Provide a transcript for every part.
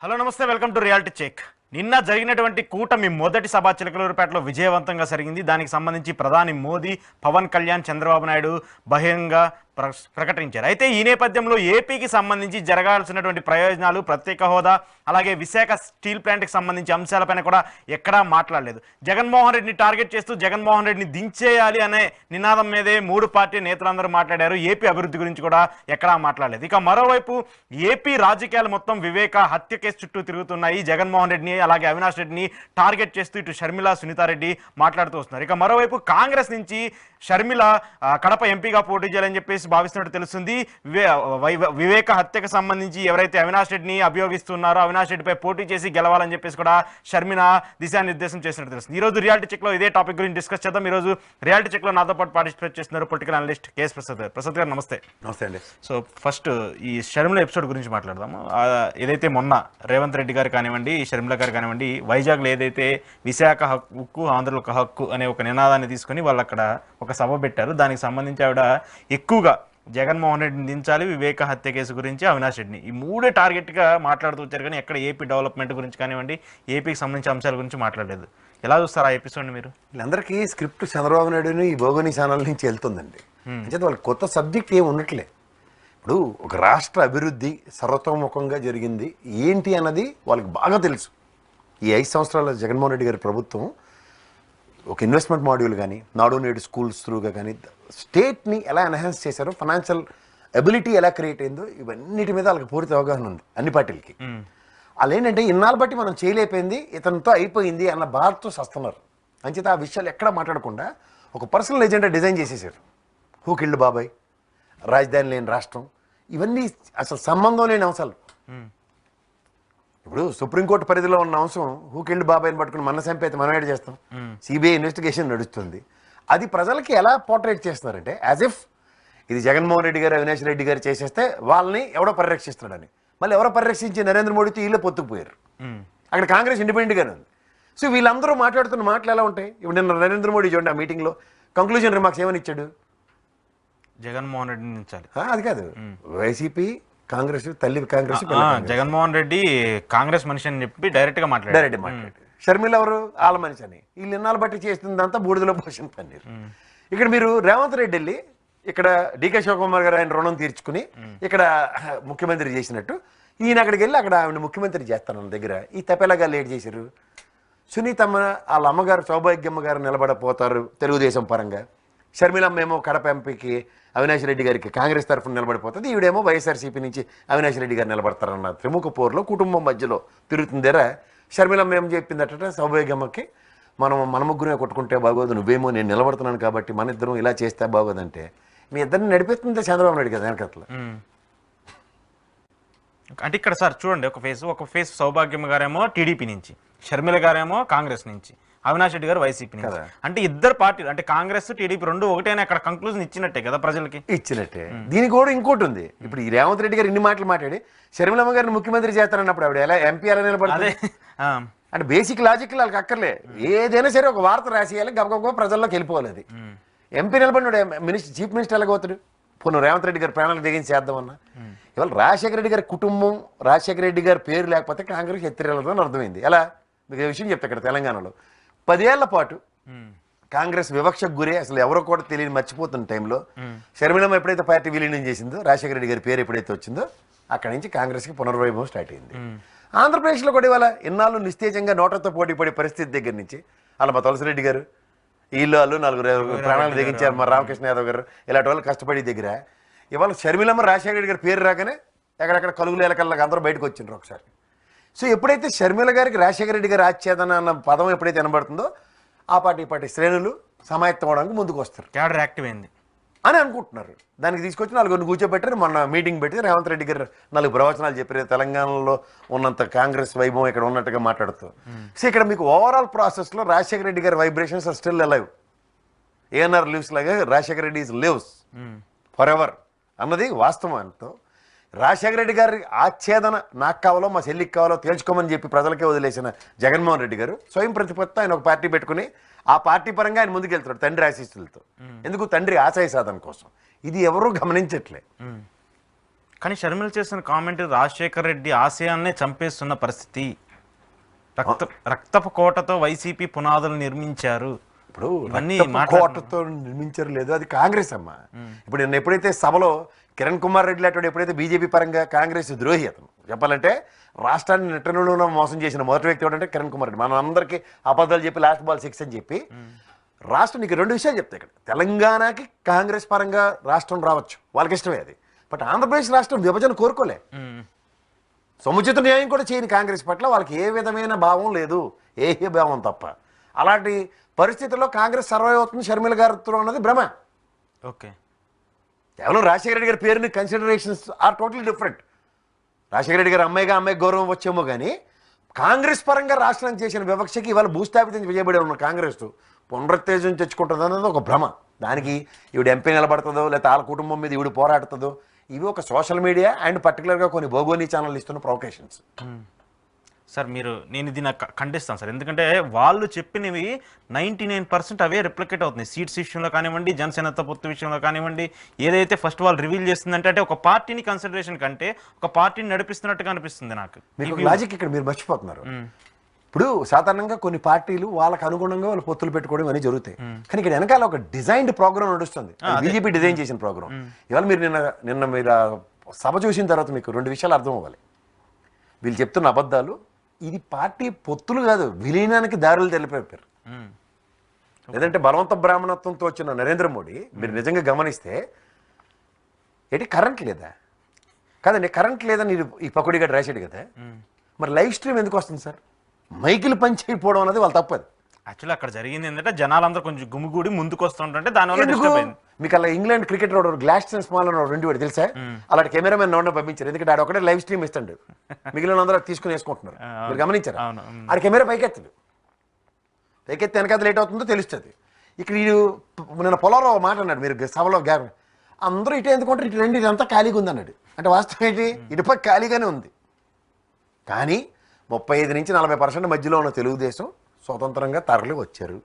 Hello నమస్తే welcome to reality check. నిన్న జరిగినటువంటి కూటమి మొదటి సభ చిలకలూరుపేటలో విజయవంతంగా జరిగింది. దానికి సంబంధించి ప్రధాని మోదీ, పవన్ కళ్యాణ్, చంద్రబాబు నాయుడు బహిరంగ ప్రకటించారు. అయితే ఈ నేపథ్యంలో ఏపీకి సంబంధించి జరగాల్సినటువంటి ప్రయోజనాలు, ప్రత్యేక హోదా, అలాగే విశాఖ స్టీల్ ప్లాంట్కి సంబంధించి అంశాలపైన కూడా ఎక్కడా మాట్లాడలేదు. జగన్మోహన్ రెడ్డిని టార్గెట్ చేస్తూ జగన్మోహన్ రెడ్డిని దించేయాలి అనే నినాదం మీదే మూడు పార్టీ నేతలందరూ మాట్లాడారు. ఏపీ అభివృద్ధి గురించి కూడా ఎక్కడా మాట్లాడలేదు. ఇక మరోవైపు ఏపీ రాజకీయాలు మొత్తం వివేక హత్య కేసు చుట్టూ తిరుగుతున్నాయి. జగన్మోహన్ రెడ్డిని అలాగే అవినాష్ రెడ్డిని టార్గెట్ చేస్తూ ఇటు షర్మిల, సునీతారెడ్డి మాట్లాడుతూ వస్తున్నారు. ఇక మరోవైపు కాంగ్రెస్ నుంచి షర్మిల కడప ఎంపీగా పోటీ చేయాలని చెప్పేసి భావిస్తున్నట్టు తెలుస్తుంది. వివేక హత్యకు సంబంధించి ఎవరైతే అవినాష్ రెడ్డిని అభియోగిస్తున్నారో అవినాష్ రెడ్డిపై పోటీ చేసి గెలవాలని చెప్పేసి కూడా షర్మిల దిశానిర్దేశం చేసినట్టు తెలుస్తుంది. ఈ రోజు రియాలిటీ చెక్ లో ఇదే టాపిక్ గురించి డిస్కస్ చేద్దాం. ఈ రోజు రియాలిటీ చెక్ లో నాతో పాటు పార్టిసిపేట్ చేస్తున్నారు పొలిటికల్ అనలిస్ట్ కేఎస్ ప్రసాద్ గారు. ప్రసాద్ గారు నమస్తే. నమస్తే అండి. సో ఫస్ట్ ఈ షర్మిల ఎపిసోడ్ గురించి మాట్లాడదాము. ఏదైతే మొన్న రేవంత్ రెడ్డి గారు కానివ్వండి, షర్మిల గారు కానివ్వండి, వైజాగ్లో ఏదైతే విశాఖ హక్కు ఆంధ్రులకు హక్కు అనే ఒక నినాదాన్ని తీసుకొని వాళ్ళు అక్కడ ఒక సభ పెట్టారు. దానికి సంబంధించి ఆవిడ ఎక్కువగా జగన్మోహన్ రెడ్డిని దించాలి, వివేక హత్య కేసు గురించి, అవినాష్ రెడ్డిని, ఈ మూడే టార్గెట్గా మాట్లాడుతూ వచ్చారు. కానీ ఎక్కడ ఏపీ డెవలప్మెంట్ గురించి కానివ్వండి, ఏపీకి సంబంధించిన అంశాల గురించి మాట్లాడలేదు. ఎలా చూస్తారు ఆ ఎపిసోడ్ని మీరు? వీళ్ళందరికీ స్క్రిప్ట్ చంద్రబాబు నాయుడుని ఈ భోగోని ఛానల్ నుంచి వెళ్తుందండి. అంటే వాళ్ళకి కొత్త సబ్జెక్ట్ ఏమి ఉండట్లే. ఇప్పుడు ఒక రాష్ట్ర అభివృద్ధి సర్వతోముఖంగా జరిగింది ఏంటి అన్నది వాళ్ళకి బాగా తెలుసు. ఈ 5 సంవత్సరాల జగన్మోహన్ రెడ్డి గారి ప్రభుత్వం ఒక ఇన్వెస్ట్మెంట్ మాడ్యూల్ కానీ, నాడు నేడు స్కూల్స్ త్రూగా కానీ స్టేట్ని ఎలా ఎన్హాన్స్ చేశారో, ఫైనాన్షియల్ ఎబిలిటీ ఎలా క్రియేట్ అయిందో, ఇవన్నిటి మీద వాళ్ళకి పూర్తి అవగాహన ఉంది అన్ని పార్టీలకి. వాళ్ళు ఏంటంటే ఇన్నాళ్ళు బట్టి మనం చేయలేకపోయింది, ఇతనితో అయిపోయింది అన్న బాధతో వస్తున్నారు. అంచేత ఆ విషయాలు ఎక్కడ మాట్లాడకుండా ఒక పర్సనల్ ఎజెండా డిజైన్ చేసేసారు. హూకిల్డ్ బాబాయ్, రాజధాని లేని రాష్ట్రం, ఇవన్నీ అసలు సంబంధం లేని అంశాలు. ఇప్పుడు సుప్రీంకోర్టు పరిధిలో ఉన్న అంశం హూకిల్డ్ బాబాయ్ని పట్టుకుని మన సంపేత మనం ఏడు చేస్తాం. సిబిఐ ఇన్వెస్టిగేషన్ నడుస్తుంది. అది ప్రజలకి ఎలా పోర్ట్రేట్ చేస్తున్నారంటే యాజ్ ఇఫ్ ఇది జగన్మోహన్ రెడ్డి గారు, అవినాష్ రెడ్డి గారు చేసేస్తే వాళ్ళని ఎవడో పరిరక్షిస్తాడని. మళ్ళీ ఎవరో పరిరక్షించి నరేంద్ర మోడీతో వీళ్ళే పొత్తుకుపోయారు. అక్కడ కాంగ్రెస్ ఇండిపెండెంట్గానే ఉంది. సో వీళ్ళందరూ మాట్లాడుతున్న మాటలు ఎలా ఉంటాయి? ఇప్పుడు నిన్న నరేంద్ర మోడీ చూడండి ఆ మీటింగ్లో కంక్లూజన్ రిమార్క్స్ ఏమని ఇచ్చాడు? జగన్మోహన్ రెడ్డిని దించాలి. అది కాదు, వైసీపీ కాంగ్రెస్ తల్లి కాంగ్రెస్, జగన్మోహన్ రెడ్డి కాంగ్రెస్ మనిషి అని చెప్పి డైరెక్ట్ మాట్లాడారు. షర్మిల ఎవరు? వాళ్ళ మనిషి అని. వీళ్ళు ఇన్నాళ్ళు బట్టి చేస్తుందంతా బూడిదలో పోసిన పన్నీరు. ఇక్కడ మీరు రేవంత్ రెడ్డి వెళ్ళి ఇక్కడ డికే శివకుమార్ గారు ఆయన రుణం తీర్చుకుని ఇక్కడ ముఖ్యమంత్రి చేసినట్టు ఈయన అక్కడికి వెళ్ళి అక్కడ ఆవిడ ముఖ్యమంత్రి చేస్తాను దగ్గర. ఈ తపేలాగా లేట్ చేశారు. సునీతమ్మ వాళ్ళ అమ్మగారు సౌభాగ్యమ్మ గారు నిలబడపోతారు తెలుగుదేశం పరంగా. షర్మిలమ్మ ఏమో కడప ఎంపీకి అవినాష్ రెడ్డి గారికి కాంగ్రెస్ తరఫున నిలబడిపోతుంది. ఈవిడేమో వైఎస్ఆర్సీపీ నుంచి అవినాష్ రెడ్డి గారు నిలబడతారన్న త్రిముఖ పోరులో కుటుంబం మధ్యలో తిరుగుతుందేరా. షర్మిలమ్మ ఏం చెప్పిందట సౌభాగ్యమ్మకి, మన ముగ్గురే కొట్టుకుంటే బాగోదు, నువ్వేమో నేను నిలబడుతున్నాను కాబట్టి మన ఇద్దరం ఇలా చేస్తే బాగోదంటే మీ ఇద్దరిని నడిపిస్తుంది చంద్రబాబు నాయుడు కదా వెనకట్ల. అంటే ఇక్కడ సార్ చూడండి, ఒక ఫేస్ సౌభాగ్యమ్మ గారేమో టీడీపీ నుంచి, షర్మిల గారేమో కాంగ్రెస్ నుంచి, అవినాష్ రెడ్డి గారు వైసీపీ నుంచి. అంటే ఇద్దరు పార్టీలు అంటే కాంగ్రెస్ టీడీపీ రెండు ఒకటేనా అక్కడ కంక్లూజన్ ఇచ్చినట్టే కదా ప్రజలకి? ఇచ్చినట్టే. దీనికి కూడా ఇంకోటి ఉంది. ఇప్పుడు ఈ రేవంత్ రెడ్డి గారు ఇన్ని మాటలు మాట్లాడి షర్మిలమ్మ గారిని ముఖ్యమంత్రి చేస్తానన్నప్పుడు ఆవిడ ఎలా ఎంపీ ఎలా నిలబడుతుంది? అంటే బేసిక్ లాజిక్ వాళ్ళకి అక్కర్లే. ఏదైనా సరే ఒక వార్త రాసేయాలి, గబగబ ప్రజల్లోకి వెళ్ళిపోవాలి. అది ఎంపీ నిలబడినాడు చీఫ్ మినిస్టర్ ఎలాగవుతాడు? పోను రేవంత్ రెడ్డి గారి ప్రాణాలు దిగించి చేద్దామన్నా. ఇవాళ రాజశేఖర రెడ్డి గారి కుటుంబం, రాజశేఖర రెడ్డి గారి పేరు లేకపోతే కాంగ్రెస్ ఎత్తిరెళ్ళదని అర్థమైంది. ఎలా మీకు విషయం చెప్తా. ఇక్కడ తెలంగాణలో 10 ఏళ్ల పాటు కాంగ్రెస్ వివక్షకు గురే, అసలు ఎవరో కూడా తెలియని మర్చిపోతున్న టైంలో షర్మిలమ్మ ఎప్పుడైతే పార్టీ విలీనం చేసిందో, రాజశేఖర రెడ్డి గారి పేరు ఎప్పుడైతే వచ్చిందో అక్కడి నుంచి కాంగ్రెస్కి పునర్వైభవం స్టార్ట్ అయింది. ఆంధ్రప్రదేశ్లో కూడా ఇవాళ ఇన్నాళ్ళు నిస్తేజంగా నోటతో పోటీ పడే పరిస్థితి దగ్గర నుంచి అలా మా తులసిరెడ్డి గారు వాళ్ళు 4 ప్రాణాలు దిగించారు, మా రామకృష్ణ యాదవ్ గారు ఇలాంటి వాళ్ళు కష్టపడి దగ్గర ఇవాళ షర్మిలమ్మ రాజశేఖర రెడ్డి గారి పేరు రాగానే ఎక్కడెక్కడ కలుగులు ఎలకల్లాగా అందరూ బయటకు వచ్చిండ్రు ఒకసారి. సో ఎప్పుడైతే షర్మిల గారికి రాజశేఖర రెడ్డి గారు ఆచ్ఛేదన అన్న పదం ఎప్పుడైతే వినబడుతుందో ఆ పార్టీ శ్రేణులు సమాయత్తం అవడానికి ముందుకు వస్తారు. క్యాడర్ యాక్టివ్ అయింది అని అనుకుంటున్నారు. దానికి తీసుకొచ్చి 4 కూర్చోబెట్టారు. మొన్న మీటింగ్ పెట్టి రేవంత్ రెడ్డి గారు 4 ప్రవచనాలు చెప్పారు. తెలంగాణలో ఉన్నంత కాంగ్రెస్ వైభవం ఇక్కడ ఉన్నట్టుగా మాట్లాడుతూ. సో ఇక్కడ మీకు ఓవరాల్ ప్రాసెస్లో రాజశేఖర రెడ్డి గారి vibrations are still alive. ANR lives లాగా Rajasekhara Reddy is lives forever అన్నది వాస్తవం. అంటూ రాజశేఖర రెడ్డి గారి ఆచ్ఛేదన నాకు కావాలో మా చెల్లికి కావాలో తేల్చుకోమని చెప్పి ప్రజలకే వదిలేసిన జగన్మోహన్ రెడ్డి గారు స్వయం ప్రతిపత్తి ఆయన ఒక పార్టీ పెట్టుకుని ఆ పార్టీ పరంగా ఆయన ముందుకు వెళ్తాడు తండ్రి ఆశీస్సులతో. ఎందుకు? తండ్రి ఆశయ సాధన కోసం. ఇది ఎవరూ గమనించట్లే. కానీ షర్మిల చేసిన కామెంట్ రాజశేఖర్ రెడ్డి ఆశయాన్నే చంపేస్తున్న పరిస్థితి. రక్తపు కోటతో వైసీపీ పునాదులు నిర్మించారు. ఇప్పుడు ఇవన్నీ కోటతో నిర్మించారు లేదు, అది కాంగ్రెస్ అమ్మ. ఇప్పుడు నేను ఎప్పుడైతే సభలో కిరణ్ కుమార్ రెడ్డి లాంటి ఎప్పుడైతే బీజేపీ పరంగా కాంగ్రెస్ ద్రోహి అతను చెప్పాలంటే రాష్ట్రాన్ని నెట్టనులో మోసం చేసిన మొదటి వ్యక్తి ఎవడంటే కిరణ్ కుమార్ రెడ్డి. మనం అందరికీ అబద్ధాలు చెప్పి లాస్ట్ బాల్ 6 అని చెప్పి రాష్ట్రం నీకు 2 విషయాలు చెప్తాయి. ఇక్కడ తెలంగాణకి కాంగ్రెస్ పరంగా రాష్ట్రం రావచ్చు, వాళ్ళకి ఇష్టమే అది. బట్ ఆంధ్రప్రదేశ్ రాష్ట్రం విభజన కోరుకోలే, సముచిత న్యాయం కూడా చేయని కాంగ్రెస్ పట్ల వాళ్ళకి ఏ విధమైన భావం లేదు, ఏ భావం తప్ప. అలాంటి పరిస్థితుల్లో కాంగ్రెస్ సర్వైవ్ అవుతుంది షర్మిల గారితో అన్నది భ్రమ. ఓకే, కేవలం రాజశేఖర రెడ్డి గారి పేరుని considerations are totally different. Rajasekhara Reddy గారు అమ్మాయికి గౌరవం వచ్చేమో కానీ కాంగ్రెస్ పరంగా రాష్ట్రం చేసిన వివక్షకి ఇవాళ భూస్థాపితం చేయబడి ఉన్న కాంగ్రెస్ పునరుత్తేజం తెచ్చుకుంటుంది అన్నది ఒక భ్రమ. దానికి ఈవిడ ఎంపీ నిలబడుతుందో లేకపోతే వాళ్ళ కుటుంబం మీద ఈవిడ పోరాడుతుందో, ఇవి ఒక సోషల్ మీడియా అండ్ పర్టికులర్గా కొన్ని భౌగోళీ ఛానల్ ఇస్తున్న ప్రొవకేషన్స్. సార్ నేను ఇది నాకు ఖండిస్తాను సార్. ఎందుకంటే వాళ్ళు చెప్పినవి 99% అవే రిప్లికేట్ అవుతున్నాయి. సీట్స్ విషయంలో కానివ్వండి, జనసేనతో పొత్తు విషయంలో కానివ్వండి. ఏదైతే ఫస్ట్ వాళ్ళు రివీల్ చేస్తుందంటే అంటే ఒక పార్టీని కన్సిడరేషన్ కంటే ఒక పార్టీని నడిపిస్తున్నట్టుగా అనిపిస్తుంది నాకు. మీకు లాజిక్ ఇక్కడ మీరు మర్చిపోతున్నారు. ఇప్పుడు సాధారణంగా కొన్ని పార్టీలు వాళ్ళకి అనుగుణంగా వాళ్ళు పొత్తులు పెట్టుకోవడం అని జరుగుతాయి. కానీ ఇక్కడ వెనకాల ఒక డిజైన్డ్ ప్రోగ్రామ్ నడుస్తుంది, బీజేపీ డిజైన్ చేసిన ప్రోగ్రామ్. ఇవాళ మీరు నిన్న మీరు సభ చూసిన తర్వాత మీకు 2 విషయాలు అర్థం అవ్వాలి. వీళ్ళు చెప్తున్న అబద్ధాలు, ఇది పార్టీ పొత్తులు కాదు, విలీనానికి దారులు తెలిపారు. లేదంటే బలవంత బ్రాహ్మణత్వంతో వచ్చిన నరేంద్ర మోడీ మీరు నిజంగా గమనిస్తే ఏంటి కరెంట్ లేదా? కాదండి, కరెంట్ లేదని ఈ పకోడీగా రాశాడు కదా, మరి లైవ్ స్ట్రీమ్ ఎందుకు వస్తుంది సార్? మైకిల్ పంచ్ అయిపోవడం అనేది వాళ్ళు తప్పదు. యాక్చువల్లీ అక్కడ జరిగింది ఏంటంటే జనాలందరూ కొంచెం గుమిగూడి ముందుకు వస్తుంటే దానివల్ల డిస్టర్బ్ అయింది. మీకు అలా ఇంగ్లాండ్ క్రికెట్ గ్లాస్ స్మాల్ అని 2 వాడు తెలుసా? అలాంటి కెమెరామెన్ నోడ పంపించారు, ఎందుకంటే ఆడ ఒకటే లైవ్ స్ట్రీమ్ ఇస్తాడు, మిగిలిన అందరూ తీసుకుని వేసుకుంటున్నారు. మీరు గమనించారు? ఆడ కెమెరా పైకెత్తదు, పైకెత్తి వెనకాల లేట్ అవుతుందో తెలుస్తుంది. ఇక్కడ నిన్న పొలంలో మాట అన్నాడు, మీరు సభలో గ్యాప్ అందరూ ఇటు ఎందుకుంటారు, ఇటు రెండు ఇదంతా ఖాళీగా ఉంది అన్నాడు. అంటే వాస్తవం ఏంటి, ఇటుపక్క ఖాళీగానే ఉంది. కానీ 35 నుంచి 40% మధ్యలో ఉన్న తెలుగుదేశం స్వతంత్రంగా తరలి వచ్చారు.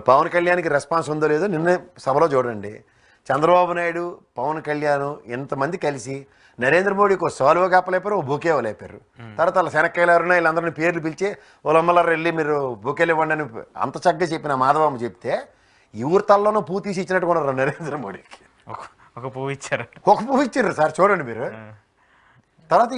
పవన్ కళ్యాణ్కి రెస్పాన్స్ ఉందో లేదో నిన్నే సభలో చూడండి. చంద్రబాబు నాయుడు, పవన్ కళ్యాణ్ ఎంతమంది కలిసి నరేంద్ర మోడీకి ఒక సాల్వ కాపలేపారు, ఓ బొకే లేపారు. తర్వాత వాళ్ళ శనక్కాయలు ఎవరైనా వీళ్ళందరినీ పేర్లు పిలిచి వాళ్ళమ్మలారు వెళ్ళి మీరు బొకేలు ఇవ్వండి అని అంత చక్కగా చెప్పిన మాధవమ్మ చెప్తే ఈ ఊరు తల్లోనూ పువ్వు తీసి ఇచ్చినట్టు కొన్నారు నరేంద్ర మోడీకి. ఒక పువ్వు ఇచ్చారు సార్, చూడండి మీరు. తర్వాత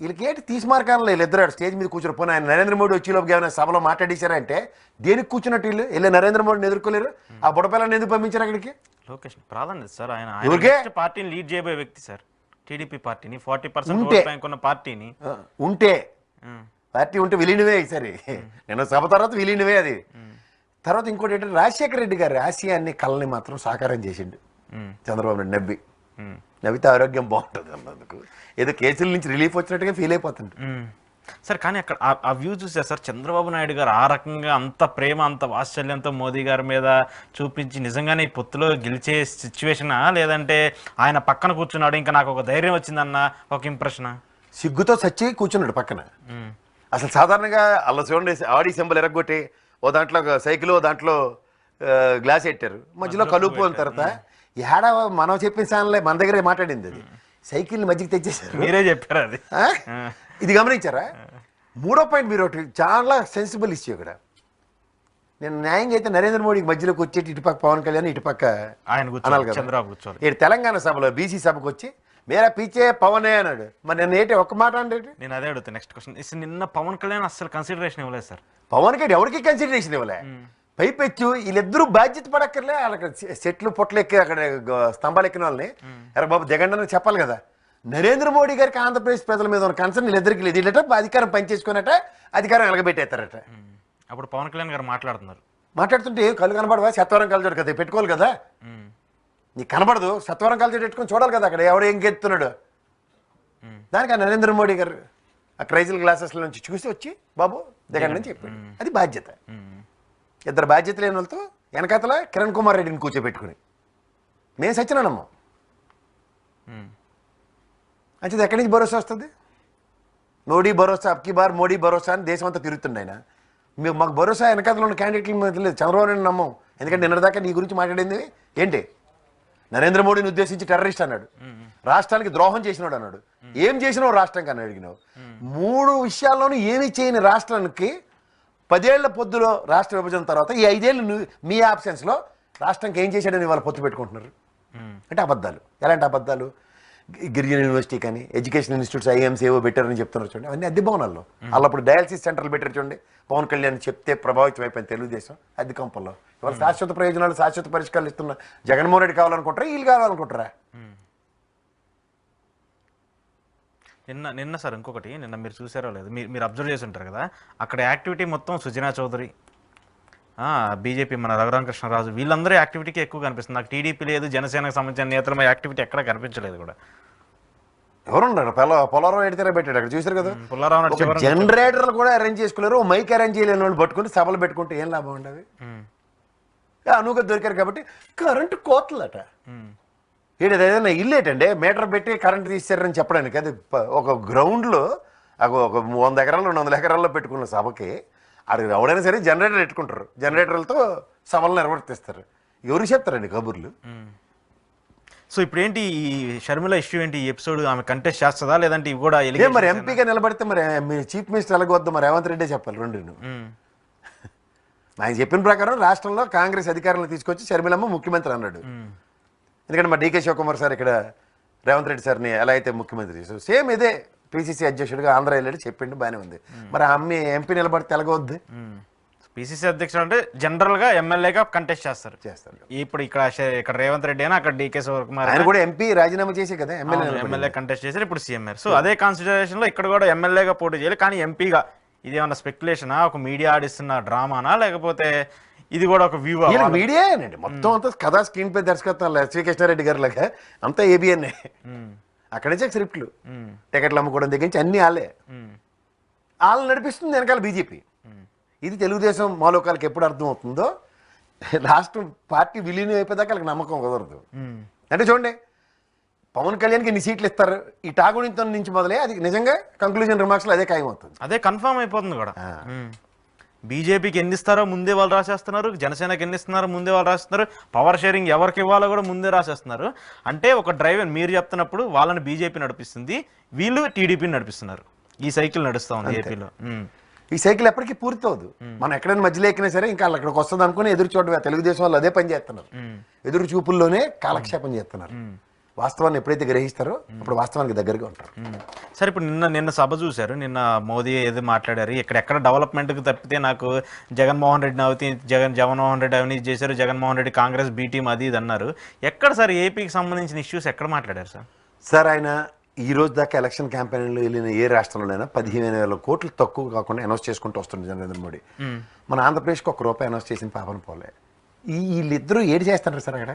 వీళ్ళకి ఏంటి తీసుమార్కాలలో వీళ్ళిద్దరు స్టేజ్ మీద కూర్చొని పోయిన ఆయన నరేంద్ర మోడీ వచ్చేలోపు ఏమైనా సభలో మాట్లాడేశారంటే దేనికి కూర్చున్నట్టు వీళ్ళు నరేంద్ర మోడీని ఎదుర్కోలేరు. ఆ బుడపిల్లని ఎందుకు పంపించారు అక్కడికి? లోకేష్ ప్రాధాన్యత సార్, ఆయన పార్టీని లీడ్ చేయబోయే వ్యక్తి సార్. టీడీపీ పార్టీని 40% ఉన్న పార్టీని పార్టీ ఉంటే విలీనవే సరే. నేను సభ తర్వాత విలీనవే అది. తర్వాత ఇంకోటి ఏంటంటే రాజశేఖర రెడ్డి గారి ఆశయాన్ని కళని మాత్రం సాకారం చేసిండు చంద్రబాబు నాయుడు. నవ్వితే ఆరోగ్యం బాగుంటుంది అన్నందుకు ఏదో కేసుల నుంచి రిలీఫ్ వచ్చినట్టుగా ఫీల్ అయిపోతుంది సార్. కానీ అక్కడ ఆ వ్యూ చూసారు సార్, చంద్రబాబు నాయుడు గారు ఆ రకంగా అంత ప్రేమ అంత వాత్సల్యంతో మోదీ గారి మీద చూపించి నిజంగానే ఈ పొత్తులో గెలిచే సిచ్యువేషనా, లేదంటే ఆయన పక్కన కూర్చున్నాడు ఇంకా నాకు ఒక ధైర్యం వచ్చిందన్న ఒక ఇంప్రెషనా? సిగ్గుతో చచ్చి కూర్చున్నాడు పక్కన. అసలు సాధారణంగా అలా చూడండి, ఆడి సింబల్ ఎరగొట్టి ఓ దాంట్లో సైకిల్, ఓ దాంట్లో గ్లాస్ పెట్టారు, మధ్యలో కలుపు అని. తర్వాత ఏడా మనం చెప్పిన ఛానల్ మన దగ్గరే మాట్లాడింది, అది సైకిల్ని మధ్యకి తెచ్చేసారు. మీరే చెప్పారు అది. ఇది గమనించారా? 3వ పాయింట్ మీరు ఒకటి చాలా సెన్సిబుల్ ఇష్యూ. ఇక్కడ నేను న్యాయంగా అయితే నరేంద్ర మోడీకి మధ్యలోకి వచ్చేటి ఇటుపక్క పవన్ కళ్యాణ్, ఇటుపక్క ఆయన అనాలి కదా. చంద్రబాబు కూర్చోవాలి. ఇక్కడ తెలంగాణ సభలో బీసీ సభకు వచ్చి మేరా పీచే పవనే అన్నాడు. మరి నేను ఏంటి ఒక్క మాట అంటే నేను అదే అడుగుతాను నెక్స్ట్ క్వశ్చన్. నిన్న పవన్ కళ్యాణ్ అసలు కన్సిడరేషన్ ఇవ్వలేదు సార్. పవన్ కళ్యాణ్ ఎవరికి కన్సిడరేషన్ ఇవ్వలే. పైపెచ్చు వీళ్ళిద్దరూ బాధ్యత పడక్కర్లే. వాళ్ళకి చెట్లు పొట్లు ఎక్కి అక్కడ స్తంభాలు ఎక్కిన వాళ్ళని ఎరా బాబు జగన్ అని చెప్పాలి కదా. నరేంద్ర మోడీ గారికి ఆంధ్రప్రదేశ్ ప్రజల మీద ఉన్న కన్సర్న్ వీళ్ళిద్దరికి లేదు. వీళ్ళట అధికారం పనిచేసుకున్నట అధికారం ఎలగబెట్టేస్తారట. అప్పుడు పవన్ కళ్యాణ్ గారు మాట్లాడుతుంటే కళ్ళు కనబడవా? సత్వరం కలజోడు కదా పెట్టుకోవాలి కదా. నీకు కనబడదు, సత్వరం కలజోడు పెట్టుకొని చూడాలి కదా అక్కడ ఎవరు ఏం గెత్తున్నాడు. దానికి ఆ నరేంద్ర మోడీ గారు ఆ క్రైజల్ గ్లాసెస్ల నుంచి చూసి వచ్చి బాబు జగన్ అని చెప్పాడు. అది బాధ్యత. ఇద్దరు బాధ్యత లేని వాళ్ళతో వెనకాతల కిరణ్ కుమార్ రెడ్డిని కూర్చోబెట్టుకుని మేము సచ్చినానమ్మా. అంటే ఎక్కడి నుంచి భరోసా వస్తుంది? మోడీ భరోసా, అబ్కి బార్ మోడీ భరోసా అని దేశం అంతా తిరుగుతుంది. ఆయన మేము మాకు భరోసా వెనకాతలో ఉన్న క్యాండిడేట్ల మీద లేదు. చంద్రబాబు నాయుడు నమ్మం. ఎందుకంటే నిన్నటిదాకా నీ గురించి మాట్లాడింది ఏంటి? నరేంద్ర మోడీని ఉద్దేశించి టెర్రరిస్ట్ అన్నాడు. రాష్ట్రానికి ద్రోహం చేసినాడు అన్నాడు. ఏం చేసినావు రాష్ట్రానికి అని అడిగినావు. 3 విషయాల్లోనూ ఏమీ చేయని రాష్ట్రానికి 10 ఏళ్ల పొద్దులో రాష్ట్ర విభజన తర్వాత ఈ 5 ఏళ్ళు మీ ఆబ్సెన్స్లో రాష్ట్రానికి ఏం చేశాడని వాళ్ళు పొత్తు పెట్టుకుంటున్నారు. అంటే అబద్ధాలు. ఎలాంటి అబద్ధాలు? గిరిజన యూనివర్సిటీ కానీ ఎడ్యుకేషన్ ఇన్స్టిట్యూట్స్ ఐఎంస్ ఏవో పెట్టారని చెప్తున్నారు చూడండి. అవన్నీ అద్దె భవనాల్లో. వాళ్ళు అప్పుడు డయాలసిస్ సెంటర్లు పెట్టారు చూడండి. పవన్ కళ్యాణ్ చెప్తే ప్రభావితం అయిపోయింది తెలుగుదేశం అద్దె కంపల్లో. ఇవాళ శాశ్వత ప్రయోజనాలు శాశ్వత పరిష్కారాలు ఇస్తున్న జగన్మోహన్ రెడ్డి కావాలనుకుంటారా, వీళ్ళు కావాలనుకుంటారా? నిన్న సార్ ఇంకొకటి, నిన్న మీరు చూసారో లేదు, మీరు అబ్జర్వ్ చేసి ఉంటారు కదా, అక్కడ యాక్టివిటీ మొత్తం సుజనా చౌదరి, బీజేపీ మన రఘురామకృష్ణరాజు, వీళ్ళందరూ యాక్టివిటీకి ఎక్కువ కనిపిస్తుంది. నాకు టీడీపీ లేదు, జనసేనకు సంబంధించిన నేతల యాక్టివిటీ ఎక్కడ కనిపించలేదు కూడా. ఎవరున్నారు? పొలారావు ఎడితే పెట్టాడు అక్కడ చూసారు కదా. పుల్లారావు జనరేటర్లు కూడా అరేంజ్ చేసుకోలేరు. మైక్ అరేంజ్ చేయలేని వాళ్ళు పట్టుకుని సభలు పెట్టుకుంటే ఏం లాభం ఉండదు. అనువుగా దొరికారు కాబట్టి కరెంటు కోతలట. ఏంటి ఏదైనా ఇల్లు ఏంటండి మీటర్ పెట్టి కరెంట్ తీసారని చెప్పడానికి? అది ఒక గ్రౌండ్లో ఒక 100 ఎకరాలు 200 ఎకరాల్లో పెట్టుకున్న సభకి అది ఎవడైనా సరే జనరేటర్ పెట్టుకుంటారు. జనరేటర్లతో సభలు నిర్వర్తిస్తారు. ఎవరు చెప్తారండి కబుర్లు? సో ఇప్పుడు ఏంటి ఈ షర్మిల ఇష్యూ ఏంటి? ఈ ఎపిసోడ్ ఆమె కంటెస్ట్ చేస్తుందా లేదంటే ఇవి కూడా మరి ఎంపీగా నిలబడితే మరి మీ చీఫ్ మినిస్టర్ ఎలాగొద్దు? మరి రేవంత్ రెడ్డి చెప్పాలి రెండు. ఆయన చెప్పిన ప్రకారం రాష్ట్రంలో కాంగ్రెస్ అధికారులను తీసుకొచ్చి షర్మిలమ్మ ముఖ్యమంత్రి అన్నాడు. ఎందుకంటే మా డీకే శివకుమార్ సార్ ఇక్కడ రేవంత్ రెడ్డి సార్ని ఎలా అయితే ముఖ్యమంత్రి చేశారు, సేమ్ ఇదే పిసిసి అధ్యక్షుడిగా ఆంధ్ర వెళ్ళాడు, చెప్పిండు, బాగానే ఉంది. మరి అమ్మ ఎంపీ నిలబడితే ఎలాగొద్దు? పిసిసి అధ్యక్షుడు అంటే జనరల్ గా ఎమ్మెల్యేగా కంటెస్ట్ చేస్తారు. ఇప్పుడు ఇక్కడ రేవంత్ రెడ్డి అయినా అక్కడ డీకే శివకుమార్ ఆయన కూడా ఎంపీ రాజీనామా చేసి కదా ఎమ్మెల్యే కంటెస్ట్ చేశారు. ఇప్పుడు సీఎం. సో అదే కాన్సిడరేషన్ లో ఇక్కడ కూడా ఎమ్మెల్యేగా పోటీ చేయాలి, కానీ ఎంపీగా. ఇదేమన్నా స్పెక్యులేషనా, ఒక మీడియా ఆడిస్తున్న డ్రామానా, లేకపోతే ఇది కూడా ఒక వ్యూ? మీడియా అండి మొత్తం అంతా కథా స్క్రీన్ పై దర్శకత్వం శ్రీకృష్ణారెడ్డి గారి లాగా అంతా ఏబిఎన్ఏ. అక్కడ నుంచే స్క్రిప్ట్లు, టికెట్లు అమ్ముకోవడం దగ్గర నుంచి అన్ని వాళ్ళని నడిపిస్తుంది వెనకాల బీజేపీ. ఇది తెలుగుదేశం మాలోకాలకి ఎప్పుడు అర్థం అవుతుందో రాష్ట్రం పార్టీ విలీనం అయిపోయేదాకా వాళ్ళకి నమ్మకం కుదరదు. అంటే చూడండి, పవన్ కళ్యాణ్కి ఎన్ని సీట్లు ఇస్తారు ఈ టాగునితో నుంచి మొదలై అది నిజంగా కంక్లూజన్ రిమార్క్స్లో అదే ఖాయం అవుతుంది, అదే కన్ఫర్మ్ అయిపోతుంది కూడా. బీజేపీకి ఎన్ని ఇస్తారో ముందే వాళ్ళు రాసేస్తున్నారు, జనసేనకి ఎన్ని ఇస్తున్నారో ముందే వాళ్ళు రాసేస్తున్నారు, పవర్ షేరింగ్ ఎవరికి ఇవ్వాలో కూడా ముందే రాసేస్తున్నారు. అంటే ఒక డ్రైవర్ మీరు చెప్తున్నప్పుడు వాళ్ళని బీజేపీ నడిపిస్తుంది, వీళ్ళు టీడీపీని నడిపిస్తున్నారు. ఈ సైకిల్ నడుస్తూ ఉంది ఏపీలో. ఈ సైకిల్ ఎప్పటికీ పూర్తి అవ్వదు. మనం ఎక్కడైనా మధ్యలో ఎక్కినా సరే ఇంకా అక్కడికి వస్తుంది అనుకుని ఎదురు చూడమే. తెలుగుదేశం వాళ్ళు అదే పని చేస్తున్నారు, ఎదురు చూపుల్లోనే కాలక్షేపం చేస్తున్నారు. వాస్తవాన్ని ఎప్పుడైతే గ్రహిస్తారో అప్పుడు వాస్తవానికి దగ్గరగా ఉంటారు. సరే, ఇప్పుడు నిన్న సభ చూశారు, నిన్న మోదీ ఏదో మాట్లాడారు, ఎక్కడెక్కడ డెవలప్మెంట్కి తప్పితే నాకు జగన్మోహన్ రెడ్డిని అవుతీ జగన్మోహన్ రెడ్డి అవినీతి చేశారు, జగన్మోహన్ రెడ్డి కాంగ్రెస్ బీ టీం అది ఇది అన్నారు. ఎక్కడ సార్ ఏపీకి సంబంధించిన ఇష్యూస్ ఎక్కడ మాట్లాడారు సార్? సార్ ఆయన ఈ రోజు దాకా ఎలక్షన్ క్యాంపెయిన్లో వెళ్ళిన ఏ రాష్ట్రంలోనైనా 15,000 కోట్లు తక్కువ కాకుండా అనౌన్స్ చేసుకుంటూ వస్తుంది నరేంద్ర మోడీ. మన ఆంధ్రప్రదేశ్కి ₹1 అనౌన్స్ చేసిన పాపన పోలే. వీళ్ళిద్దరూ ఏడు చేస్తున్నారు సార్ అక్కడ?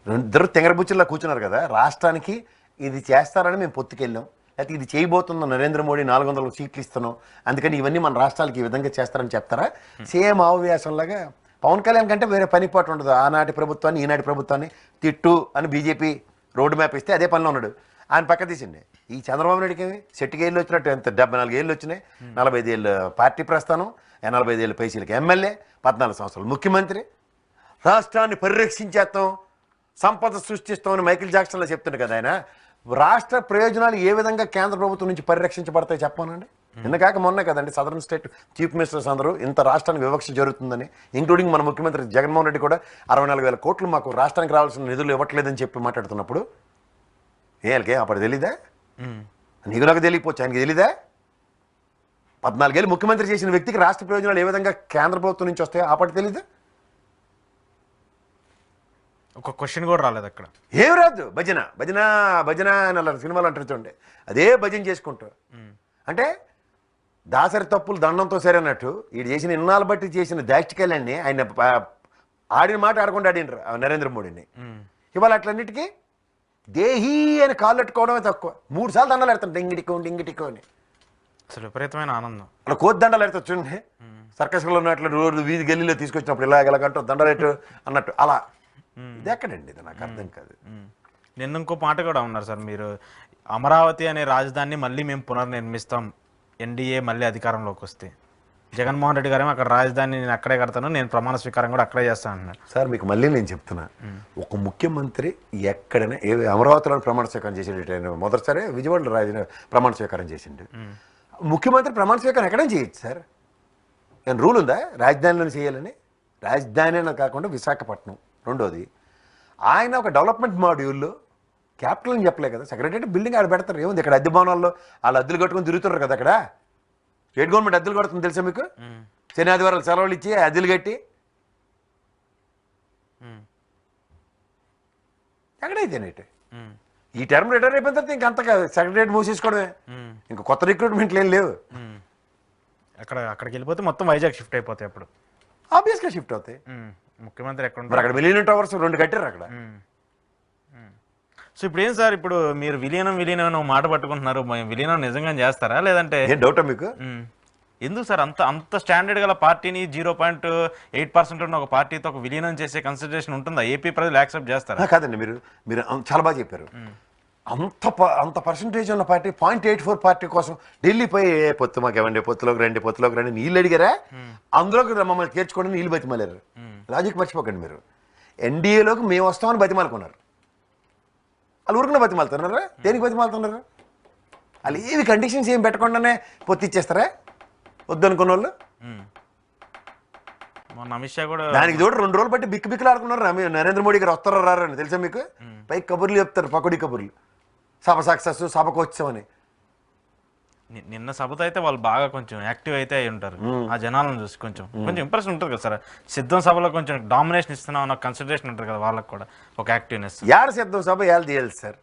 ఇద్దరు తెంగరబుచ్చుల్లా కూర్చున్నారు కదా. రాష్ట్రానికి ఇది చేస్తారని మేము పొత్తుకెళ్ళాం, లేకపోతే ఇది చేయబోతున్నాం, నరేంద్ర మోడీ 400 సీట్లు ఇస్తున్నాం, అందుకని ఇవన్నీ మన రాష్ట్రాలకి ఈ విధంగా చేస్తారని చెప్తారా? సేమ్ ఆవేశంలాగా పవన్ కళ్యాణ్ కంటే వేరే పనిపాటు ఉండదు. ఆనాటి ప్రభుత్వాన్ని ఈనాటి ప్రభుత్వాన్ని తిట్టు అని బీజేపీ రోడ్ మ్యాప్ ఇస్తే అదే పనిలో ఉన్నాడు. ఆయన పక్క తీసిండే. ఈ చంద్రబాబు నాయుడికి సెట్టికి ఏళ్ళు వచ్చినట్టు ఎంత 74 ఏళ్ళు వచ్చినాయి, 45 ఏళ్ళు పార్టీ ప్రస్థానం, 45 ఏళ్ళు పైసీలకి ఎమ్మెల్యే, 14 సంవత్సరాలు ముఖ్యమంత్రి. రాష్ట్రాన్ని పరిరక్షించేస్తాం, సంపద సృష్టిస్తామని మైకిల్ జాక్సన్లో చెప్తుండే కదా ఆయన. రాష్ట్ర ప్రయోజనాలు ఏ విధంగా కేంద్ర ప్రభుత్వం నుంచి పరిరక్షించబడతాయి చెప్పానండి. నిన్నకాక మొన్నే కదండి సదరన్ స్టేట్ చీఫ్ మినిస్టర్స్ అందరూ ఇంత రాష్ట్రానికి వివక్ష జరుగుతుందని, ఇంక్లూడింగ్ మన ముఖ్యమంత్రి జగన్మోహన్ రెడ్డి కూడా 64,000 కోట్లు మాకు రాష్ట్రానికి రావాల్సిన నిధులు ఇవ్వట్లేదని చెప్పి మాట్లాడుతున్నప్పుడు వాళ్ళకి అప్పుడు తెలీదా? నీకు నాకు తెలియకపోవచ్చు, ఆయనకి తెలీదా? 14 ఏళ్ళు ముఖ్యమంత్రి చేసిన వ్యక్తికి రాష్ట్ర ప్రయోజనాలు ఏ విధంగా కేంద్ర ప్రభుత్వం నుంచి వస్తాయో అప్పటి తెలీదా? ఒక క్వశ్చన్ కూడా రాలేదు అక్కడ. ఏం రాదు. భజన భజన భజన అని అలా సినిమాలు అంటారు చూడండి, అదే భజన చేసుకుంటూ. అంటే దాసరి తప్పులు దండంతో సరే అన్నట్టు వీడు చేసిన ఇన్నాళ్ళు బట్టి చేసిన దాష్టికాలన్నీ ఆయన ఆడిన మాట ఆడకుండా ఆడినరు నరేంద్ర మోడీని. ఇవాళ అట్లన్నిటికీ దేహీ అని కాళ్ళు పెట్టుకోవడమే తక్కువ. 3 సార్లు దండాలు పెడతాను డింగిటికో అని. అసలు విపరీతమైన ఆనందం. అలా కోతి దండాలు పెడతారు చూడండి, సర్కస్లో ఉన్నట్లు రోడ్డు వీధి గల్లీలో తీసుకొచ్చినప్పుడు ఇలాగంటూ దండలేటు అన్నట్టు. అలా ఇది ఎక్కడండి? ఇది నాకు అర్థం కాదు. నిన్న ఇంకో మాట కూడా ఉన్నారు సార్ మీరు, అమరావతి అనే రాజధానిని మళ్ళీ మేము పునర్నిర్మిస్తాం ఎన్డీఏ మళ్ళీ అధికారంలోకి వస్తే. జగన్మోహన్ రెడ్డి గారేమో అక్కడ రాజధాని నేను అక్కడే కడతాను, నేను ప్రమాణ స్వీకారం కూడా అక్కడే చేస్తాను అన్నారు. సార్ మీకు మళ్ళీ నేను చెప్తున్నా, ఒక ముఖ్యమంత్రి ఎక్కడైనా అమరావతిలో ప్రమాణ స్వీకారం చేసేట మొదటిసారి విజయవాడలో ప్రమాణ స్వీకారం చేసిండు. ముఖ్యమంత్రి ప్రమాణ స్వీకారం ఎక్కడైనా చేయొచ్చు సార్. ఏం రూల్ ఉందా రాజధానిలోనే చేయాలని? రాజధాని అని కాకుండా విశాఖపట్నం. రెండోది, ఆయన ఒక డెవలప్మెంట్ మాడ్యూల్లో క్యాపిటల్ అని చెప్పలే కదా, సెక్రటరీ బిల్డింగ్ ఆడ పెడతారు. ఏముంది ఇక్కడ అద్దె భవనాల్లో వాళ్ళు అద్దెలు కట్టుకుని తిరుగుతున్నారు కదా. అక్కడ స్టేట్ గవర్నమెంట్ అద్దెలు కడుతుంది తెలుసా మీకు? శని ఆదివారాలు సెలవులు ఇచ్చి అద్దెలు కట్టి ఎక్కడైతేనేటి ఈ టర్మ్ రిటైర్ అయిపోయిన తర్వాత ఇంకంత సెక్రటరీ మూసేసుకోవడమే, ఇంకా కొత్త రిక్రూట్మెంట్లు ఏం లేవు. అక్కడికి వెళ్ళిపోతే మొత్తం వైజాగ్ షిఫ్ట్ అయిపోతాయి. అప్పుడు ఆబ్వియస్గా షిఫ్ట్ అవుతాయి. ముఖ్యమంత్రి ఎక్కడ మరి అక్కడ మిలియన్ టవర్స్ 2 కట్టారు అక్కడ. సో ఇప్పుడు ఏం సార్, ఇప్పుడు మీరు విలీనం మాట పట్టుకుంటున్నారు, విలీనం నిజంగా చేస్తారా లేదంటే ఏం డౌటా మీకు? ఎందుకు సార్ అంత స్టాండర్డ్ గల పార్టీని 0.8% ఉన్న ఒక పార్టీతో ఒక విలీనం చేసే కన్సిడరేషన్ ఉంటుందా? ఏపీ ప్రజలు యాక్సెప్ట్ చేస్తారా? కాదండి, మీరు చాలా బాగా చెప్పారు. అంత పర్సంటేజ్ ఉన్న పార్టీ 0.84 పార్టీ కోసం ఢిల్లీ పోయి పొత్తు మాకు ఇవ్వండి, పొత్తులోకి రండి నీళ్ళు అడిగారా? అందులోకి మమ్మల్ని చేర్చుకోండి నీళ్ళు బతిమాలేరు. లాజిక్ మర్చిపోకండి మీరు. ఎన్డీఏలోకి మేము వస్తామని బతిమాలుకున్నారు. వాళ్ళు ఊరికనే బతిమాలుతున్నారా? దేనికి బతిమాలుతున్నారు? వాళ్ళు ఏవి కండిషన్స్ ఏం పెట్టకుండానే పొత్తు ఇచ్చేస్తారా వద్దనుకున్న వాళ్ళు? మొన్న అమిత్ షా కూడా దానికి తోడు 2 రోజులు బట్టి బిక్కులు ఆడుకున్నారు. నరేంద్ర మోడీ గారు వస్తారో రారని తెలుసా మీకు? పైకి కబుర్లు చెప్తారు, పకోడీ కబుర్లు, సభ సక్సెస్, సభకు వచ్చామని. నిన్న సభతో అయితే వాళ్ళు బాగా కొంచెం యాక్టివ్ అయితే అయి ఉంటారు. ఆ జనాలను చూసి కొంచెం ఇంప్రెషన్ ఉంటుంది కదా సార్. సిద్ధం సభలో కొంచెం డామినేషన్ ఇస్తున్నాం అన్న కన్సిడరేషన్ ఉంటుంది కదా వాళ్ళకి కూడా, ఒక యాక్టివ్నెస్. యాడ సిద్ధం సభ ఏళ్ళు తీయాలి సార్.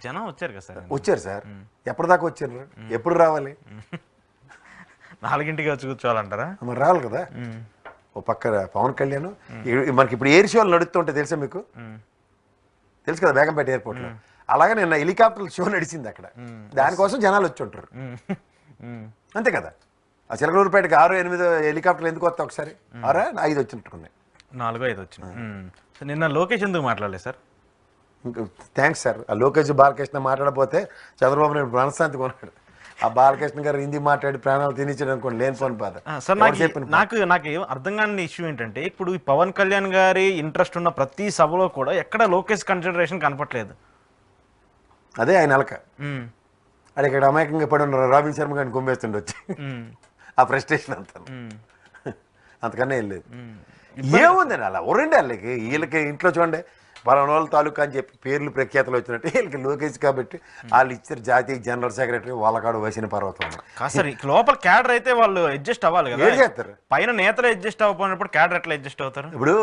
జనం వచ్చారు కదా సార్. వచ్చారు సార్. ఎప్పటిదాకా వచ్చారు? ఎప్పుడు రావాలి? 4ంటికి వచ్చి కూర్చోవాలంటారా? మరి రావాలి కదా. ఓ పక్క పవన్ కళ్యాణ్, మనకి ఇప్పుడు ఎయిర్ షోలు నడుస్తుంటే తెలుసా మీకు? తెలుసు కదా బేగంపేట ఎయిర్పోర్ట్లో. అలాగే నిన్న హెలికాప్టర్ షో నడిచింది అక్కడ. దానికోసం జనాలు వచ్చి ఉంటారు అంతే కదా. ఆ చిలకలూరుపేటకి 6-8 హెలికాప్టర్లు ఎందుకు వస్తాయి? ఒకసారి 6-5 వచ్చినట్టున్నాయి. 4-5 వచ్చినాయి. నిన్న లోకేష్ ఎందుకు మాట్లాడలేదు సార్? Thanks sir. ఆ లోకేష్ బాలకృష్ణ మాట్లాడకపోతే చంద్రబాబు నాయుడు మనశ్శాంతి కొన్నాడు. ఆ బాలకృష్ణ గారు హిందీ మాట్లాడి ప్రాణాలు తినిచ్చాడు అనుకోండి, లేని ఫోన్ బాధ. సార్ నాకు అర్థం కాని ఇష్యూ ఏంటంటే, ఇప్పుడు ఈ పవన్ కళ్యాణ్ గారి ఇంట్రెస్ట్ ఉన్న ప్రతి సభలో కూడా ఎక్కడ లోకేష్ కన్సిడరేషన్ కనపట్లేదు. అదే ఆయన అలక. అది ఇక్కడ అమాయకంగా పడి ఉన్నారు. రాబిన్ శర్మ గారిని గుమ్మేస్తుండే వచ్చి ఆ ఫ్రస్ట్రేషన్ అంతా. అంతకన్నా ఏం లేదు. ఏముందండి అలా ఒరండి వాళ్ళకి. వీళ్ళకి ఇంట్లో చూడండి, పలానోళ్ళ తాలూకా అని చెప్పి పేర్లు ప్రఖ్యాతలు వచ్చినట్టు వీళ్ళకి లోకేష్ కాబట్టి వాళ్ళు ఇచ్చారు జాతీయ జనరల్ సెక్రటరీ. వాళ్ళకాడు వసిన పర్వతం. సార్ లోపల క్యాడర్ అయితే వాళ్ళు అడ్జస్ట్ అవ్వాలి కదా. ఏం చేస్తారు? పైన నేతలు అడ్జస్ట్ అవ్వకపోయినప్పుడు క్యాడర్ ఎట్లా అడ్జస్ట్ అవుతారు? ఇప్పుడు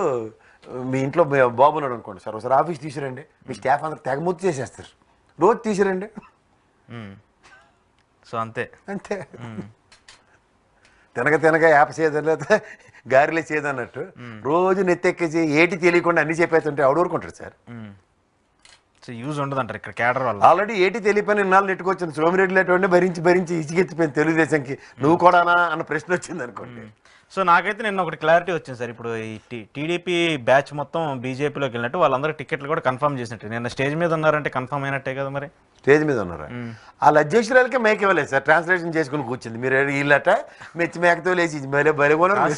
మీ ఇంట్లో బాబు ఉన్నాడు అనుకోండి సార్, ఒకసారి ఆఫీస్ తీసిరండి, మీ స్టాఫ్ అందరూ తెగముద్దు చేసేస్తారు. రోజు తీసిరండి. సో అంతే అంతే. తినక యాప చేయలేకపోతే గారిలే చేయదన్నట్టు రోజు నెత్తెక్కేసి ఏటి తెలియకుండా అన్ని చెప్పేస్తుంటే ఆవిడ ఊరుకుంటారు సార్. సో యూజ్ ఉండదు అంటారు ఇక్కడ క్యాడర్ వల్ల. ఆల్రెడీ ఏటి తెలియపోయిన ఇన్నాళ్ళు నెట్టుకొచ్చాను. సోమిరెడ్డి లేటువంటి భరించి ఇసిగెత్తిపోయింది తెలుగుదేశంకి. నువ్వు కూడానా అన్న ప్రశ్న వచ్చింది అనుకోండి. సో నాకైతే నిన్న ఒకటి క్లారిటీ వచ్చింది సార్. ఇప్పుడు ఈ టీడీపీ బ్యాచ్ మొత్తం బీజేపీలోకి వెళ్ళినట్టు వాళ్ళందరూ టికెట్లు కూడా కన్ఫర్మ్ చేసినట్టు. నిన్న స్టేజ్ మీద ఉన్నారంటే కన్ఫర్మ్ అయినట్టే కదా మరి. స్టేజ్ మీద ఉన్నారా? వాళ్ళ అధ్యక్షురాలకే మేక ఇవ్వలేదు సార్, ట్రాన్స్లేషన్ చేసుకుని కూర్చుంది. మీరు వీళ్ళట మెచ్చి మేకతో లేచి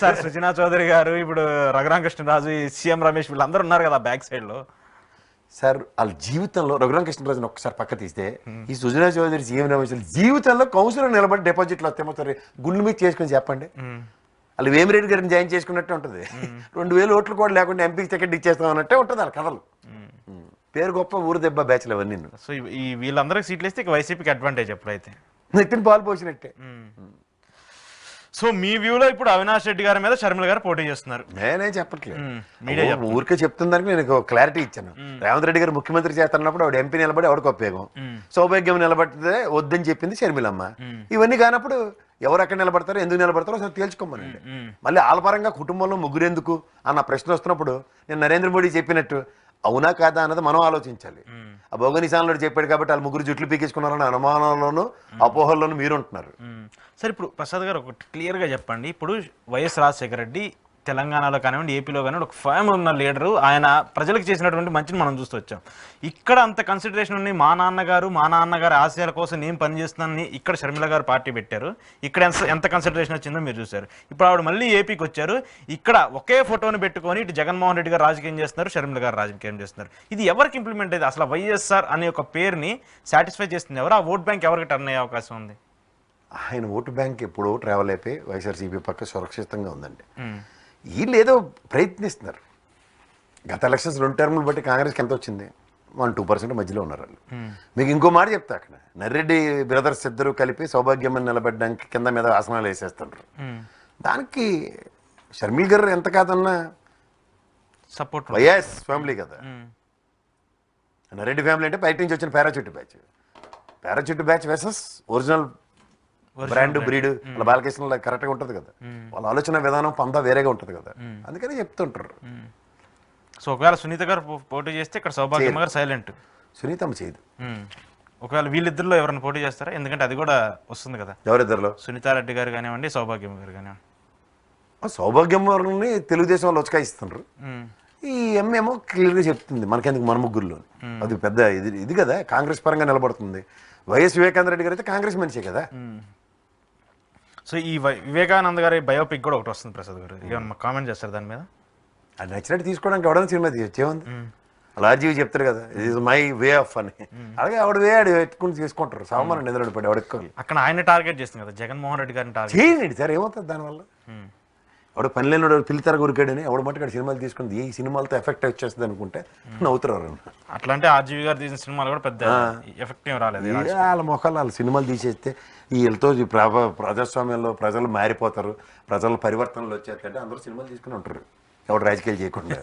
సార్. సుజనా చౌదరి గారు, ఇప్పుడు రఘురామకృష్ణరాజు, సీఎం రమేష్ వీళ్ళందరూ ఉన్నారు కదా బ్యాక్ సైడ్ లో. సార్ వాళ్ళ జీవితంలో రఘురామకృష్ణరాజుని ఒక్కసారి పక్క తీస్తే ఈ సుజనా చౌదరి, సీఎం రమేష్ జీవితంలో కౌన్సిలర్ నిలబడి డిపాజిట్లు వస్తేమో సరే గుండెల మీద చేసుకుని చెప్పండి. వాళ్ళు వేమిరెడ్డి గారిని జాయిన్ చేసుకున్నట్టే ఉంటుంది. 2000 ఓట్లు కూడా లేకుండా ఎంపీకి టికెట్ ఇచ్చేస్తాం అన్నట్టే ఉంటుంది వాళ్ళ కథలు. పేరు గొప్ప ఊరు దెబ్బ బ్యాచ్లు అవన్నీ. సో ఈ వీళ్ళందరికీ సీట్లు ఇస్తే వైసీపీకి అడ్వాంటేజ్ ఎప్పుడైతే నెత్తిన పాలు పోసినట్టే. సో మీ వ్యూలో ఇప్పుడు అవినాష్ రెడ్డి గారి మీద షర్మిల గారు పోటీ చేస్తున్నారు. నేనే చెప్పట్లేదు, ఊరికే చెప్తుందానికి నేను క్లారిటీ ఇచ్చాను. రేవంత్ రెడ్డి గారు ముఖ్యమంత్రి చేస్తున్నప్పుడు ఆవిడ ఎంపీ నిలబడి ఆవిడకి ఉపయోగం, సౌభాగ్యం నిలబడితే వద్దని చెప్పింది షర్మిలమ్మ. ఇవన్నీ కానప్పుడు ఎవరు ఎక్కడ నిలబడతారో ఎందుకు నిలబడతారో అసలు తేల్చుకోమనండి. మళ్ళీ ఆలపరంగా కుటుంబంలో ముగ్గురు ఎందుకు అన్న ప్రశ్న వస్తున్నప్పుడు నేను నరేంద్ర మోడీ చెప్పినట్టు అవునా కాదా అన్నది మనం ఆలోచించాలి. ఆ భౌగోనిశాలలో చెప్పాడు కాబట్టి వాళ్ళు ముగ్గురు జుట్లు పీకేసుకున్నారని అనుమానంలోనూ అపోహల్లోనూ మీరు ఉంటున్నారు. సరే ఇప్పుడు ప్రసాద్ గారు ఒకటి క్లియర్గా చెప్పండి. ఇప్పుడు వైఎస్ రాజశేఖర రెడ్డి తెలంగాణలో కానివ్వండి, ఏపీలో కానివ్వండి ఒక ఫేమ్ ఉన్న లీడరు. ఆయన ప్రజలకు చేసినటువంటి మంచిని మనం చూస్తూ వచ్చాం. ఇక్కడ అంత కన్సిడరేషన్ ఉంది. మా నాన్నగారి ఆశయాల కోసం నేను పనిచేస్తున్నానని ఇక్కడ షర్మిల గారు పార్టీ పెట్టారు. ఇక్కడ ఎంత కన్సిడరేషన్ వచ్చిందో మీరు చూశారు. ఇప్పుడు ఆవిడ మళ్ళీ ఏపీకి వచ్చారు. ఇక్కడ ఒకే ఫోటోని పెట్టుకొని ఇటు జగన్మోహన్ రెడ్డి గారు రాజకీయం చేస్తున్నారు, షర్మిల గారు రాజకీయం చేస్తున్నారు. ఇది ఎవరికి ఇంప్లిమెంట్ అయింది? అసలు వైఎస్ఆర్ అనే ఒక పేరుని సాటిస్ఫై చేస్తుంది ఎవరు? ఆ ఓట్ బ్యాంక్ ఎవరికి టర్న్ అయ్యే అవకాశం ఉంది? ఆయన ఓటు బ్యాంక్ ఎప్పుడో ట్రావెల్ అయిపోయి వైఎస్ఆర్సీపీ పక్క సురక్షితంగా ఉందండి. వీళ్ళు ఏదో ప్రయత్నిస్తున్నారు. గత ఎలక్షన్స్ 2 టర్ములు బట్టి కాంగ్రెస్కి ఎంత వచ్చింది? 1-2% మధ్యలో ఉన్నారు వాళ్ళు. మీకు ఇంకో మాట చెప్తా, అక్కడ నర్రెడ్డి బ్రదర్స్ ఇద్దరు కలిపి సౌభాగ్యమని నిలబెట్టడానికి కింద మీద ఆసనాలు వేసేస్తుంటారు. దానికి షర్మిల్ గారు ఎంత కాదన్నా సపోర్ట్ వైఎస్ ఫ్యామిలీ కదా. నర్రెడ్డి ఫ్యామిలీ అంటే బయట నుంచి వచ్చిన parachute batch వెసెస్ original brand breed అలా బాలకృష్ణ కరెక్ట్గా ఉంటుంది కదా. వాళ్ళ ఆలోచన విధానం పందా వేరేగా ఉంటుంది కదా. అందుకని చెప్తుంటారు. సో ఒకవేళ సునీత గారు పోటీ చేస్తే ఇక్కడ సౌభాగ్యమ్మ గారు సైలెంట్. సునీతమ్మ చేయదు. ఒకవేళ వీళ్ళిద్దరిలో ఎవరైనా పోటీ చేస్తారా? ఎందుకంటే అది కూడా వస్తుంది కదా. ఎవరిద్దరిలో? సునీతారెడ్డి గారు కానివ్వండి, సౌభాగ్యమ్మ గారు కానివ్వండి. సౌభాగ్యమ్మని తెలుగుదేశం వాళ్ళు వచ్చకాయిస్తున్నారు. ఈ ఏమో క్లియర్గా చెప్తుంది మనకెందుకు మన ముగ్గురులో. అది పెద్ద ఇది కదా, కాంగ్రెస్ పరంగా నిలబడుతుంది. వైఎస్ వివేకానంద రెడ్డి గారు అయితే కాంగ్రెస్ మనిషే కదా. సో ఈ వివేకానంద గారి బయోపిక్ కూడా ఒకటి వస్తుంది ప్రసాద్ గారు, ఏమన్నా కామెంట్ చేస్తారు దాని మీద? అది నచ్చినట్టు తీసుకోవడానికి ఎవడన్నా సినిమా తీయొచ్చేముంది. అలా ఆర్జీవి చెప్తారు కదా, ఇది ఇస్ మై వే ఆఫ్ అని. అలాగే ఆవిడ వే ఆడు ఎత్తుకుని తీసుకుంటారు. సామాన్యుడు నిద్రడు పడి ఎవడెక్కువ అక్కడ ఆయన టార్గెట్ చేస్తుంది కదా, జగన్మోహన్ రెడ్డి గారిని టార్గెట్ చేయండి సార్. ఏమవుతుంది దానివల్ల? ఎవడు పని లేనివాడు పిల్లితర గురికాడని ఎవడు మట్టుకు సినిమాలు తీసుకుని ఈ సినిమాలతో ఎఫెక్ట్ వచ్చేస్తుంది అనుకుంటే నవ్వుతున్నారు. అట్లా అంటే ఆర్జీవి గారు తీసిన సినిమాలు కూడా పెద్ద ఎఫెక్ట్ ఏం రాలేదు. వాళ్ళ మొక్కలు వాళ్ళ సినిమాలు తీసేస్తే వీళ్ళతో ప్రజాస్వామ్యంలో ప్రజలు మారిపోతారు, ప్రజల పరివర్తనలు వచ్చేస్తే అందరూ సినిమాలు తీసుకుని ఉంటారు, ఎవడు రాజకీయాలు చేయకుండా.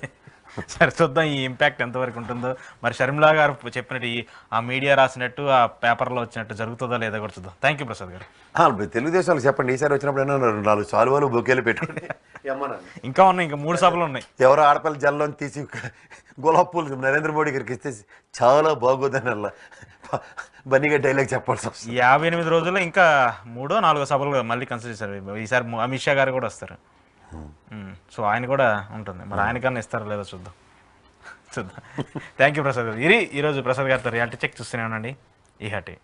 సరే చూద్దాం ఈ ఇంపాక్ట్ ఎంతవరకు ఉంటుందో. మరి షర్మిలా గారు చెప్పినట్టు ఆ మీడియా రాసినట్టు ఆ పేపర్లో వచ్చినట్టు జరుగుతుందో లేదో కూడా చూద్దాం. థ్యాంక్ యూ ప్రసాద్ గారు. తెలుగుదేశాలు చెప్పండి, ఈసారి వచ్చినప్పుడు 4 సాల్వాలు బొకేలు పెట్టుకోండి. ఇంకా ఉన్నాయి, ఇంకా 3 సభలు ఉన్నాయి. ఎవరో ఆడపిల్ల జల్లో తీసి గులాబ్ పూలు నరేంద్ర మోడీ గారికి ఇస్తే చాలా బాగోదని అలా బన్నీగా డైలాగ్ చెప్పాల్సి వస్తుంది. 58 రోజుల్లో ఇంకా 3-4 సభలు మళ్ళీ కన్సిడర్ చేశారు. ఈసారి అమిత్ షా గారు కూడా వస్తారు. సో ఆయన కూడా ఉంటుంది. మరి ఆయనకన్నా ఇస్తారో లేదో చూద్దాం. థ్యాంక్ యూ ప్రసాద్ గారు. ఈరోజు ప్రసాద్ గారితో రియాలిటీ చెక్ చూస్తూనే ఉండండి. ఈ హాటీ.